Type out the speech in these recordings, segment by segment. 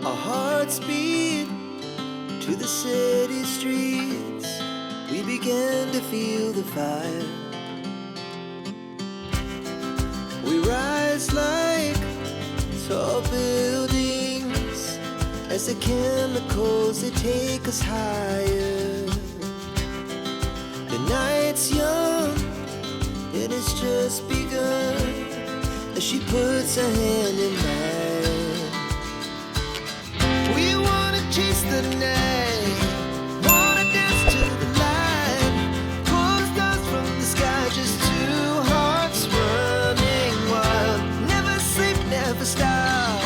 Our hearts beat to the city streets. We began to feel the fire. We rise like tall buildings as the chemicals, they take us higher. The night's young and it's just begun as she puts her hand in mine. We wanna chase the night, wanna dance to the light, pull stars from the sky, just two hearts running wild. Never sleep, never stop,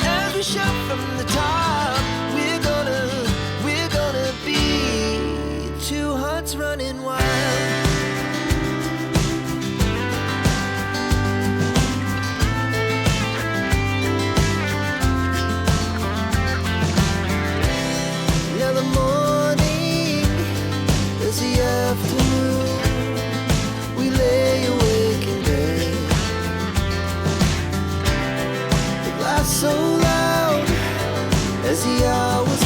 as we shout from the top. We're gonna be two hearts running wild. Now the morning is the afternoon. We lay awake in bed. The laugh so loud as the hours